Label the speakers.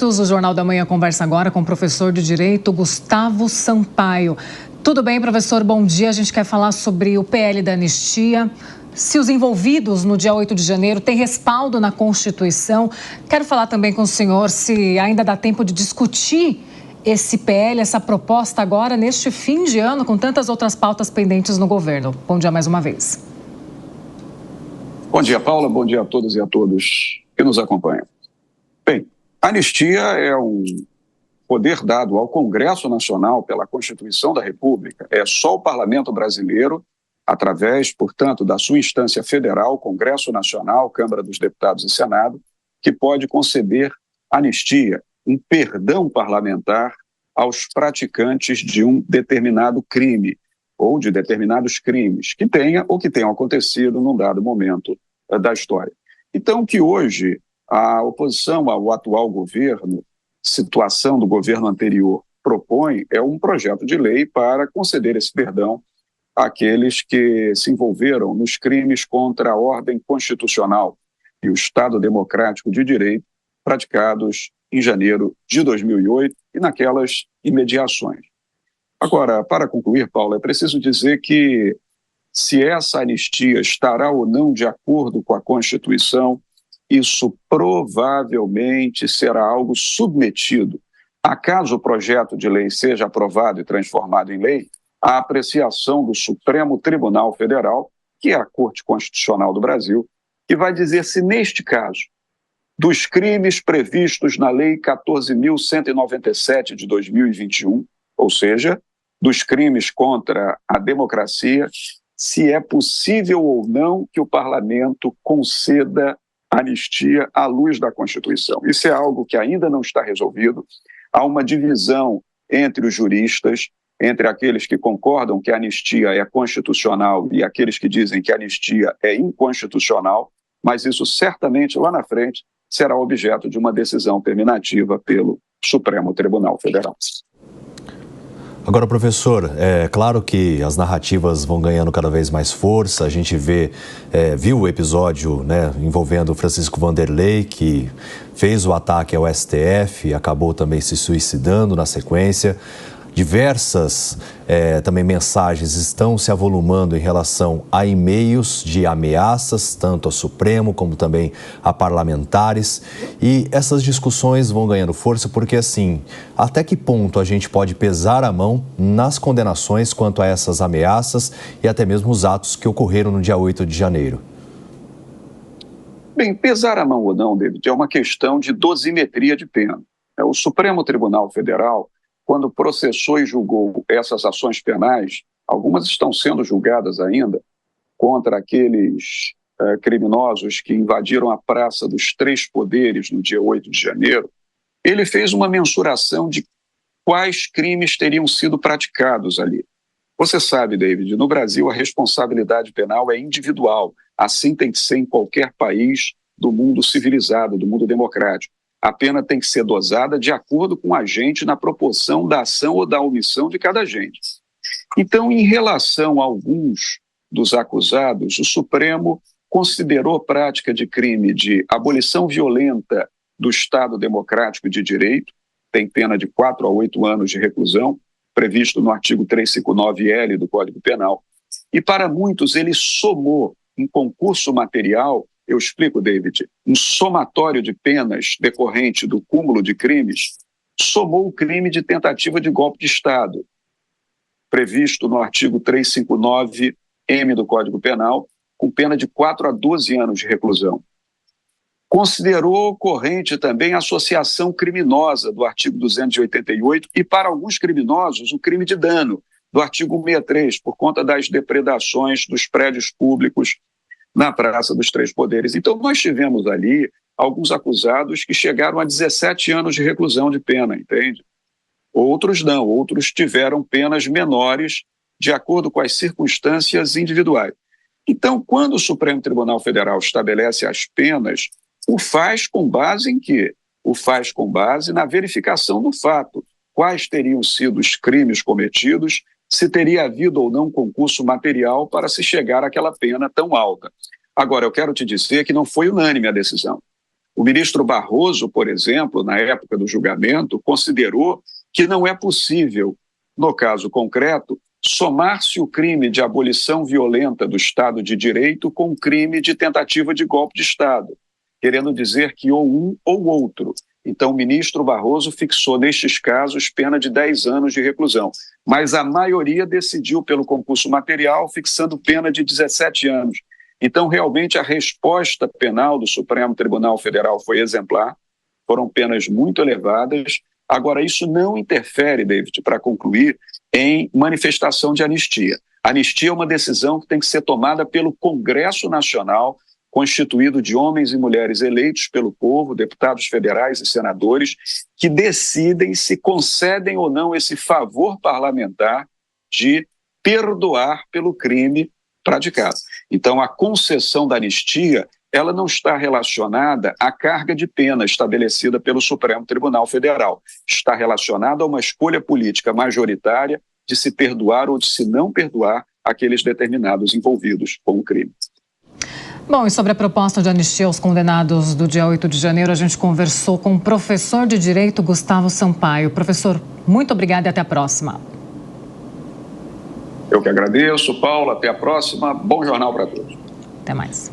Speaker 1: minutos. O Jornal da Manhã conversa agora com o professor de Direito, Gustavo Sampaio. Tudo bem, professor? Bom dia. A gente quer falar sobre o PL da anistia. Se os envolvidos no dia 8 de janeiro têm respaldo na Constituição. Quero falar também com o senhor se ainda dá tempo de discutir esse PL, essa proposta agora, neste fim de ano, com tantas outras pautas pendentes no governo. Bom dia mais uma vez.
Speaker 2: Bom dia, Paula. Bom dia a todas e a todos que nos acompanham. Bem, a anistia é um poder dado ao Congresso Nacional pela Constituição da República. É só o Parlamento brasileiro, através, portanto, da sua instância federal, Congresso Nacional, Câmara dos Deputados e Senado, que pode conceder anistia, um perdão parlamentar aos praticantes de um determinado crime ou de determinados crimes que tenham acontecido num dado momento da história. Então, que hoje a oposição ao atual governo, situação do governo anterior, propõe é um projeto de lei para conceder esse perdão àqueles que se envolveram nos crimes contra a ordem constitucional e o Estado democrático de direito praticados em janeiro de 2008 e naquelas imediações. Agora, para concluir, Paulo, é preciso dizer que se essa anistia estará ou não de acordo com a Constituição, isso provavelmente será algo submetido, acaso o projeto de lei seja aprovado e transformado em lei, à apreciação do Supremo Tribunal Federal, que é a Corte Constitucional do Brasil, que vai dizer se, neste caso, dos crimes previstos na Lei 14.197 de 2021, ou seja, dos crimes contra a democracia, se é possível ou não que o parlamento conceda anistia à luz da Constituição. Isso é algo que ainda não está resolvido. Há uma divisão entre os juristas, entre aqueles que concordam que a anistia é constitucional e aqueles que dizem que a anistia é inconstitucional, mas isso certamente lá na frente será objeto de uma decisão terminativa pelo Supremo Tribunal Federal.
Speaker 3: Agora, professor, é claro que as narrativas vão ganhando cada vez mais força. A gente viu o episódio, envolvendo o Francisco Vanderlei, que fez o ataque ao STF e acabou também se suicidando na sequência. Diversas também mensagens estão se avolumando em relação a e-mails de ameaças, tanto ao Supremo como também a parlamentares. E essas discussões vão ganhando força porque, assim, até que ponto a gente pode pesar a mão nas condenações quanto a essas ameaças e até mesmo os atos que ocorreram no dia 8 de janeiro?
Speaker 2: Bem, pesar a mão ou não, David, é uma questão de dosimetria de pena. O Supremo Tribunal Federal, quando processou e julgou essas ações penais, algumas estão sendo julgadas ainda contra aqueles criminosos que invadiram a Praça dos Três Poderes no dia 8 de janeiro, ele fez uma mensuração de quais crimes teriam sido praticados ali. Você sabe, David, no Brasil a responsabilidade penal é individual, assim tem que ser em qualquer país do mundo civilizado, do mundo democrático. A pena tem que ser dosada de acordo com o agente na proporção da ação ou da omissão de cada agente. Então, em relação a alguns dos acusados, o Supremo considerou a prática de crime de abolição violenta do Estado Democrático de Direito, tem pena de 4 a 8 anos de reclusão, previsto no artigo 359-L do Código Penal. E para muitos ele somou em concurso material, eu explico, David, um somatório de penas decorrente do cúmulo de crimes, somou o crime de tentativa de golpe de Estado, previsto no artigo 359-M do Código Penal, com pena de 4 a 12 anos de reclusão. Considerou ocorrente também a associação criminosa do artigo 288 e, para alguns criminosos, o crime de dano do artigo 163, por conta das depredações dos prédios públicos na Praça dos Três Poderes. Então, nós tivemos ali alguns acusados que chegaram a 17 anos de reclusão de pena, entende? Outros não, outros tiveram penas menores de acordo com as circunstâncias individuais. Então, quando o Supremo Tribunal Federal estabelece as penas, o faz com base em quê? O faz com base na verificação do fato. Quais teriam sido os crimes cometidos, se teria havido ou não concurso material para se chegar àquela pena tão alta. Agora, eu quero te dizer que não foi unânime a decisão. O ministro Barroso, por exemplo, na época do julgamento, considerou que não é possível, no caso concreto, somar-se o crime de abolição violenta do Estado de Direito com o crime de tentativa de golpe de Estado, querendo dizer que ou um ou outro. Então, o ministro Barroso fixou, nestes casos, pena de 10 anos de reclusão. Mas a maioria decidiu pelo concurso material, fixando pena de 17 anos. Então, realmente, a resposta penal do Supremo Tribunal Federal foi exemplar, foram penas muito elevadas. Agora, isso não interfere, David, para concluir, em manifestação de anistia. Anistia é uma decisão que tem que ser tomada pelo Congresso Nacional, constituído de homens e mulheres eleitos pelo povo, deputados federais e senadores, que decidem se concedem ou não esse favor parlamentar de perdoar pelo crime praticado. Então, a concessão da anistia, ela não está relacionada à carga de pena estabelecida pelo Supremo Tribunal Federal. Está relacionada a uma escolha política majoritária de se perdoar ou de se não perdoar aqueles determinados envolvidos com o crime.
Speaker 1: Bom, e sobre a proposta de anistia aos condenados do dia 8 de janeiro, a gente conversou com o professor de Direito Gustavo Sampaio. Professor, muito obrigada e até a próxima.
Speaker 2: Eu que agradeço, Paula. Até a próxima. Bom jornal para todos.
Speaker 1: Até mais.